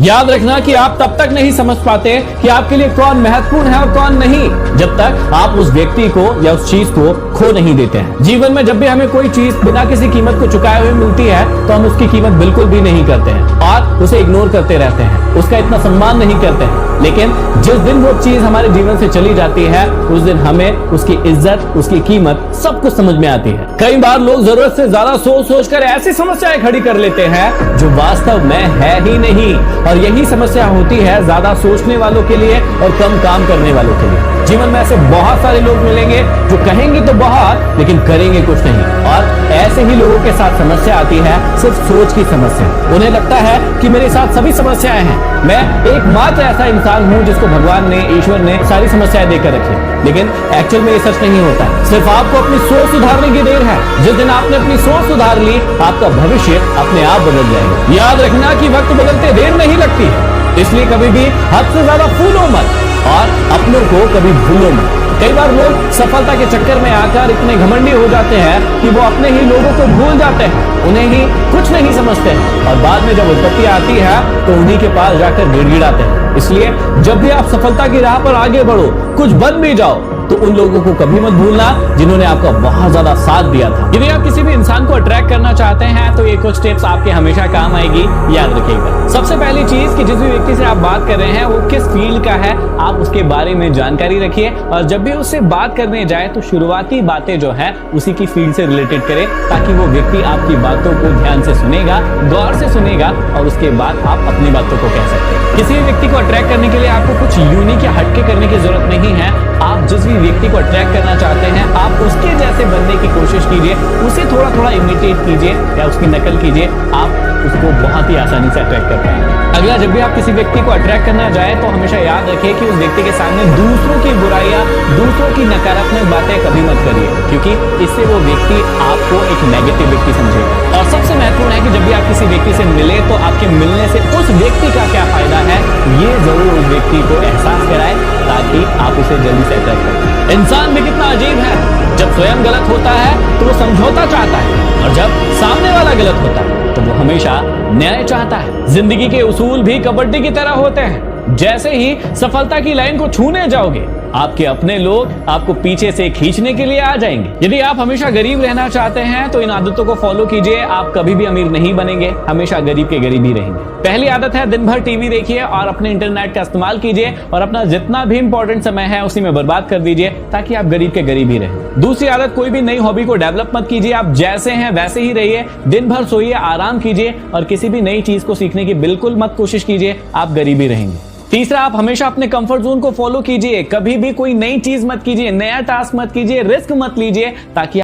याद रखना कि आप तब तक नहीं समझ पाते कि आपके लिए कौन महत्वपूर्ण है और कौन नहीं, जब तक आप उस व्यक्ति को या उस चीज को खो नहीं देते हैं। जीवन में जब भी हमें कोई चीज बिना किसी कीमत को चुकाए हुए मिलती है तो हम उसकी कीमत बिल्कुल भी नहीं करते हैं और उसे इग्नोर करते रहते हैं, उसका इतना सम्मान नहीं करते हैं। लेकिन जिस दिन वो चीज हमारे जीवन से चली जाती है उस दिन हमें उसकी इज्जत, उसकी कीमत सब कुछ समझ में आती है। कई बार लोग जरूरत से ज्यादा सोच सोचकर ऐसी समस्याएं खड़ी कर लेते हैं जो वास्तव में है ही नहीं, और यही समस्या होती है ज्यादा सोचने वालों के लिए और कम काम करने वालों के लिए। जीवन में ऐसे बहुत सारे लोग मिलेंगे जो कहेंगे तो बहुत लेकिन करेंगे कुछ नहीं, और ऐसे ही लोगों के साथ समस्या आती है सिर्फ सोच की समस्या। उन्हें लगता है कि मेरे साथ सभी समस्याएं हैं, मैं एकमात्र ऐसा इंसान हूं जिसको भगवान ने, ईश्वर ने सारी समस्याएं देकर रखी। लेकिन एक्चुअल में ये सच नहीं होता, सिर्फ आपको अपनी सोच सुधारने की देर है। जिस दिन आपने अपनी सोच सुधार ली आपका भविष्य अपने आप बदल जाएगा। याद रखना कि वक्त बदलते देर नहीं लगती है, इसलिए कभी भी हद से ज्यादा फूलो मत और अपनों को कभी भूलो मत। कई बार लोग सफलता के चक्कर में आकर इतने घमंडी हो जाते हैं कि वो अपने ही लोगों को भूल जाते हैं, उन्हें ही कुछ नहीं समझते हैं, और बाद में जब विपत्ति आती है तो उन्हीं के पास जाकर गिड़गिड़ाते हैं। इसलिए जब भी आप सफलता की राह पर आगे बढ़ो, कुछ बन भी जाओ, तो उन लोगों को कभी मत भूलना जिन्होंने आपका बहुत ज्यादा साथ दिया था। यदि आप किसी भी इंसान को अट्रैक्ट करना चाहते हैं तो ये कुछ टिप्स आपके हमेशा काम आएगी, याद रखिएगा। सबसे पहली चीज कि जिस भी व्यक्ति से आप बात कर रहे हैं वो किस फील्ड का है, आप उसके बारे में जानकारी रखिए, और जब भी उससे बात करने जाए तो शुरुआती बातें जो है उसी की फील्ड से रिलेटेड करें, ताकि वो व्यक्ति आपकी बातों को ध्यान से सुनेगा, गौर से सुनेगा, और उसके बाद आप अपनी बातों को कह सकते हैं। किसी भी व्यक्ति को अट्रैक्ट करने के लिए आपको कुछ यूनिक या हटके करने की जरूरत नहीं है। आप जिस भी व्यक्ति को अट्रैक्ट करना चाहते हैं आप उसके जैसे बनने की कोशिश कीजिए, उसे थोड़ा थोड़ा इमिटेट कीजिए या उसकी नकल कीजिए, आप उसको बहुत ही आसानी से अट्रैक्ट कर पाएंगे। अगला, जब भी आप किसी व्यक्ति को अट्रैक्ट करना जाए तो हमेशा याद रखिए कि उस व्यक्ति के सामने दूसरों की बुराइयां, दूसरों की नकारात्मक बातें कभी मत करिए, क्योंकि इससे वो व्यक्ति आपको एक नेगेटिव व्यक्ति समझेगा। और सबसे महत्वपूर्ण है कि जब भी आप किसी व्यक्ति से मिले तो आपके मिलने से उस व्यक्ति का क्या फायदा है ये जरूर उस व्यक्ति को एहसास कराए, ताकि आप उसे जल्दी से अट्रैक्ट करें। इंसान भी कितना अजीब है, जब स्वयं गलत होता है तो वो समझौता चाहता है, और जब सामने वाला गलत होता है तो वो हमेशा न्याय चाहता है। जिंदगी के उसूल भी कबड्डी की तरह होते हैं, जैसे ही सफलता की लाइन को छूने जाओगे आपके अपने लोग आपको पीछे से खींचने के लिए आ जाएंगे। यदि आप हमेशा गरीब रहना चाहते हैं तो इन आदतों को फॉलो कीजिए, आप कभी भी अमीर नहीं बनेंगे, हमेशा गरीब के गरीब ही रहेंगे। पहली आदत है दिन भर टीवी देखिए और अपने इंटरनेट का इस्तेमाल कीजिए, और अपना जितना भी इंपॉर्टेंट समय है उसी में बर्बाद कर दीजिए, ताकि आप गरीब के गरीब ही रहें। दूसरी आदत, कोई भी नई हॉबी को डेवलप मत कीजिए, आप जैसे हैं वैसे ही रहिए, दिन भर सोइए, आराम कीजिए, और किसी भी नई चीज को सीखने की बिल्कुल मत कोशिश कीजिए, आप गरीब ही रहेंगे। तीसरा, आप हमेशा अपने कंफर्ट जोन को फॉलो कीजिए, कभी भी कोई नई चीज मत कीजिए, नया टास्क मत कीजिए, रिस्क मत लीजिए, ताकि